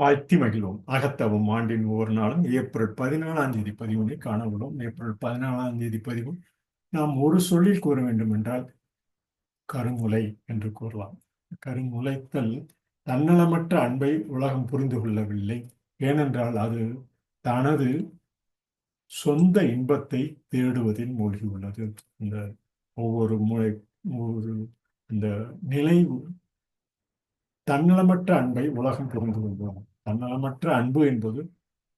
வாழ்த்தி மகிழ்வோம். அகத்தவும் ஆண்டின் ஒவ்வொரு நாளும் ஏப்ரல் 14ஆம் தேதி பதிவினை காணவிடும். ஏப்ரல் 14ஆம் தேதி பதிவு நாம் ஒரு சொல்லில் கூற வேண்டும் என்றால் கருமுலை என்று கூறலாம். கருமுலைத்தல் தன்னலமற்ற அன்பை உலகம் புரிந்து கொள்ளவில்லை. ஏனென்றால் அது தனது சொந்த இன்பத்தை தேடுவதில் மூழ்கியுள்ளது. இந்த ஒவ்வொரு முறை ஒரு இந்த நிலை தன்னலமற்ற அன்பை உலகம் புரிந்து கொள்வோம். தன்னலமற்ற அன்பு என்பது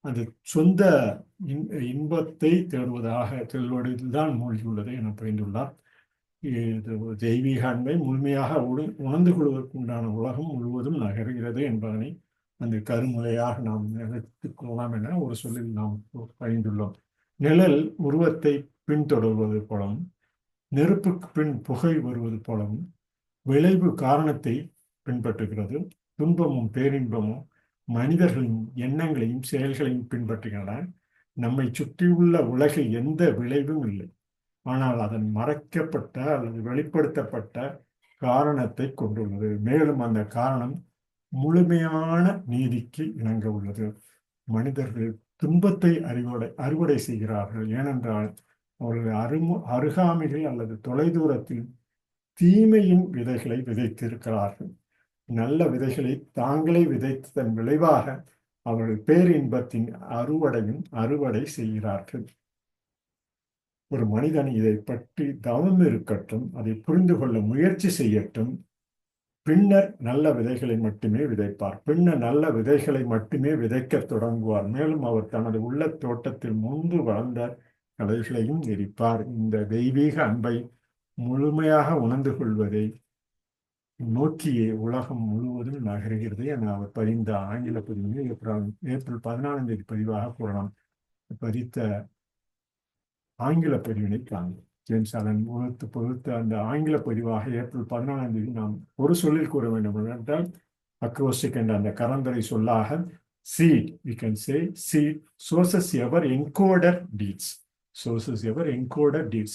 அது சொந்த இன்பத்தை தேடுவதில்தான் மூழ்கியுள்ளது என புரிந்துள்ளார். இது தெய்வீக அன்பை முழுமையாக உணர்ந்து கொள்வதற்கு உண்டான உலகம் முழுவதும் நகர்கிறது என்பதனை அந்த கருமுறையாக நாம் நினைத்துக் கொள்ளலாம் என ஒரு சொல்லில் நாம் பகிர்ந்துள்ளோம். நிழல் உருவத்தை பின்தொடர்வது போலவும் நெருப்புக்கு பின் புகை வருவது போலவும் விளைவு காரணத்தை பின்பற்றுகிறது. துன்பமும் பேரின்பமும் மனிதர்களின் எண்ணங்களையும் செயல்களையும் பின்பற்றுகின்றன. நம்மை சுற்றியுள்ள உலகில் எந்த விளைவும் இல்லை, ஆனால் அதன் மறைக்கப்பட்ட அல்லது வெளிப்படுத்தப்பட்ட காரணத்தை கொண்டுள்ளது. மேலும் அந்த காரணம் முழுமையான நீதிக்கு இணங்க உள்ளது. மனிதர்கள் துன்பத்தை அறுவடை செய்கிறார்கள். ஏனென்றால் அவர்கள் அருகாமையில் அல்லது தொலைதூரத்தில் தீமையின் விதைகளை விதைத்திருக்கிறார்கள். நல்ல விதைகளை தாங்களே விதைத்ததன் விளைவாக அவர்கள் பேரின்பத்தின் அறுவடை செய்கிறார்கள். ஒரு மனிதன் இதை பற்றி தவம் இருக்கட்டும், அதை புரிந்து கொள்ள முயற்சி செய்யட்டும். பின்னர் நல்ல விதைகளை மட்டுமே விதைப்பார். பின்னர் நல்ல விதைகளை மட்டுமே விதைக்க தொடங்குவார். மேலும் அவர் தனது உள்ள தோட்டத்தில் முன்பு வளர்ந்த கலைகளையும் எரிப்பார். இந்த தெய்வீக அன்பை முழுமையாக உணர்ந்து கொள்வதை நோக்கியே உலகம் முழுவதும் நகர்கிறது என அவர் பதிந்த ஆங்கில பதிவினை ஏப்ரல் 14ஆம் தேதி பதிவாக கூறலாம். பதித்த ஆங்கில பதிவினை காண்போம். ஜேம்ஸ் அலன் பொறுத்த அந்த ஆங்கில பதிவாக ஏப்ரல் 14ஆம் தேதி நாம் ஒரு சொல்லில் கூற வேண்டும் என்றால் அக்ரோஸ்டிக் என்ற அந்த கரந்தரை சொல்லாக seed, we can say seed sources ever encoder deeds. Sources ever encoder deeds.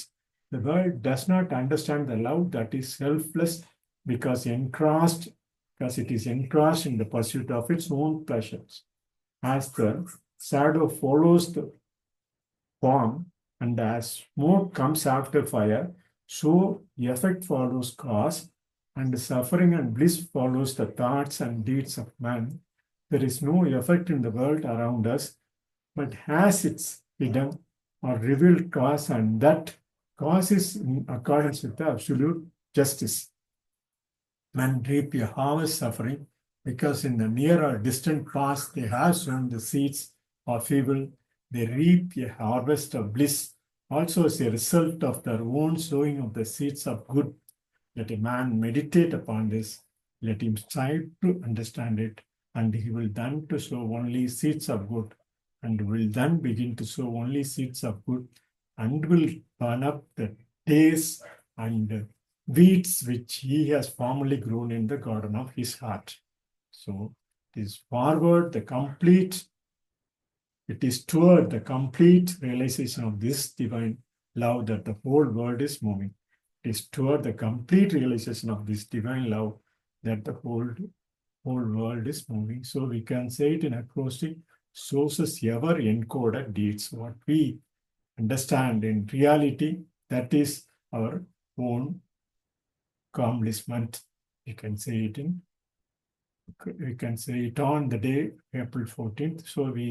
The world does not understand the love that is selfless because it is engrossed in the pursuit of its own pleasures. As the shadow follows the form, and as smoke comes after fire, so effect follows cause, and suffering and bliss follows the thoughts and deeds of man. There is no effect in the world around us, but has its hidden or revealed cause, and that cause is in accordance with the absolute justice. Men reap a harvest suffering because in the near or distant past they have sown the seeds of evil. They reap a harvest of bliss also as a result of their own sowing of the seeds of good. Let a man meditate upon this. Let him strive to understand it, and he will then to sow only seeds of good, and will then begin to sow only seeds of good, and will burn up the tares and weeds which he has formerly grown in the garden of his heart. So it is toward the complete realization of this divine love that the whole world is moving. It is toward the complete realization of this divine love that the whole world is moving. So we can say it in acrostic: sources ever encoded deeds. What we understand in reality, that is our own accomplishment. We can say it on the day April 14th. So we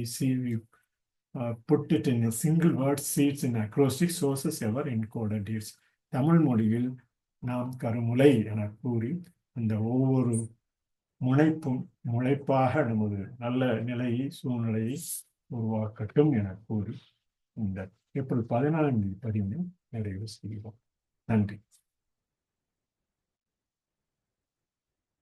put it in a single word, seeds in acrostic: sources ever encoded deeds. Tamil மொழியில் நாம் கருமுலை என கூறி அந்த ஒவ்வொரு முளைப்பாக நமது நல்ல சூழ்நிலையை உருவாக்கட்டும் என கூறி இந்த ஏப்ரல் 14ஆம் தேதி பதிவினை நிறைவு செய்கிறோம். நன்றி.